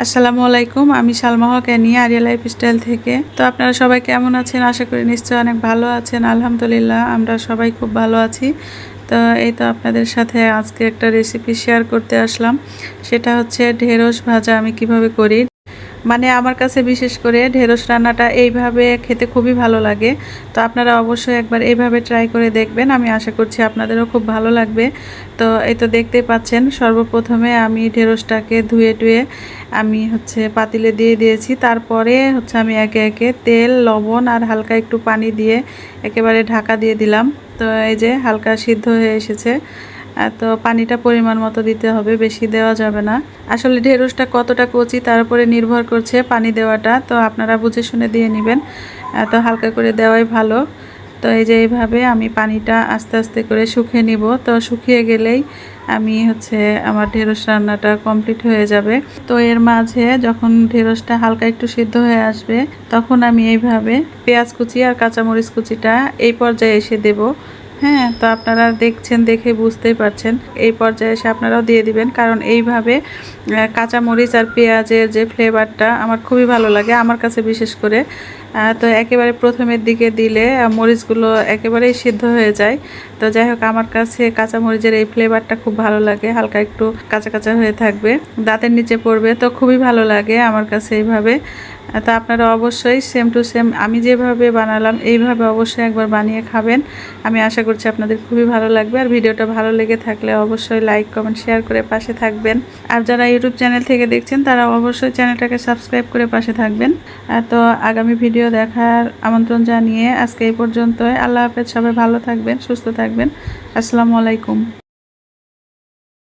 আসসালামু আলাইকুম। আমি সালমা হক অ্যানি, আরিয়া লাইফস্টাইল থেকে। তো আপনারা সবাই কেমন আছেন? আশা করি নিশ্চয়ই অনেক ভালো আছেন। আলহামদুলিল্লাহ আমরা সবাই খুব ভালো আছি। তো এই তো আপনাদের সাথে আজকে একটা রেসিপি শেয়ার করতে আসলাম। সেটা হচ্ছে ঢেঁড়স ভাজা আমি কিভাবে করি। মানে আমার কাছে বিশেষ করে ঢেঁড়স রান্নাটা এইভাবে খেতে খুবই ভালো লাগে। তো আপনারা অবশ্যই একবার এইভাবে ট্রাই করে দেখবেন। আমি আশা করছি আপনাদেরও খুব ভালো লাগবে। তো এই তো দেখতেই পাচ্ছেন, সর্বপ্রথমে আমি ঢেঁড়সটাকে ধুয়ে টুয়ে আমি পাতিলে দিয়ে দিয়েছি। তারপরে আমি একে একে তেল, লবণ আর হালকা একটু পানি দিয়ে একেবারে ঢাকা দিয়ে দিলাম। তো এই যে হালকা সিদ্ধ হয়ে এসেছে। তো পানিটা পরিমাণ মতো দিতে হবে, বেশি দেওয়া যাবে না। আসলে ঢেঁড়সটা কতটা কচি তার উপরে নির্ভর করছে পানি দেওয়াটা, তো আপনারা বুঝে শুনে দিয়ে নেবেন। তো হালকা করে দেওয়াই ভালো। তো এই যে এইভাবে আমি পানিটা আস্তে আস্তে করে শুকিয়ে নিব। তো শুকিয়ে গেলেই আমি আমার ঢেঁড়স রান্নাটা কমপ্লিট হয়ে যাবে। তো এর মাঝে যখন ঢেঁড়সটা হালকা একটু সিদ্ধ হয়ে আসবে, তখন আমি এইভাবে পেঁয়াজ কুচি আর কাঁচামরিচ কুচিটা এই পর্যায়ে এসে দেব। হ্যাঁ, তো আপনারা দেখছেন, দেখে বুঝতেই পারছেন। এই পর্যায়ে এসে আপনারাও দিয়ে দিবেন, কারণ এইভাবে কাঁচামরিচ আর পেঁয়াজের যে ফ্লেভারটা আমার খুবই ভালো লাগে, আমার কাছে বিশেষ করে। তো একেবারে প্রথমের দিকে দিলে মরিচগুলো একেবারেই সিদ্ধ হয়ে যায়। তো যাই হোক, আমার কাছে কাঁচামরিচের এই ফ্লেভারটা খুব ভালো লাগে, হালকা একটু কাঁচা কাঁচা হয়ে থাকবে, দাঁতের নিচে পড়বে, তো খুবই ভালো লাগে আমার কাছে এইভাবে। তো আপনারা অবশ্যই সেম টু সেম আমি যেভাবে বানালাম এইভাবে অবশ্যই একবার বানিয়ে খাবেন। আমি আশা করছি আপনাদের খুবই ভালো লাগবে। আর ভিডিওটা ভালো লেগে থাকলে অবশ্যই লাইক, কমেন্ট, শেয়ার করে পাশে থাকবেন। আর যারা ইউটিউব চ্যানেল থেকে দেখছেন তারা অবশ্যই চ্যানেলটাকে সাবস্ক্রাইব করে পাশে থাকবেন। তো আগামী ভিডিও দেখার আমন্ত্রণ জানিয়ে আজকে এই পর্যন্তই। আল্লাহ হাফেজ। সবাই ভালো থাকবেন, সুস্থ থাকবেন। আসসালামু আলাইকুম।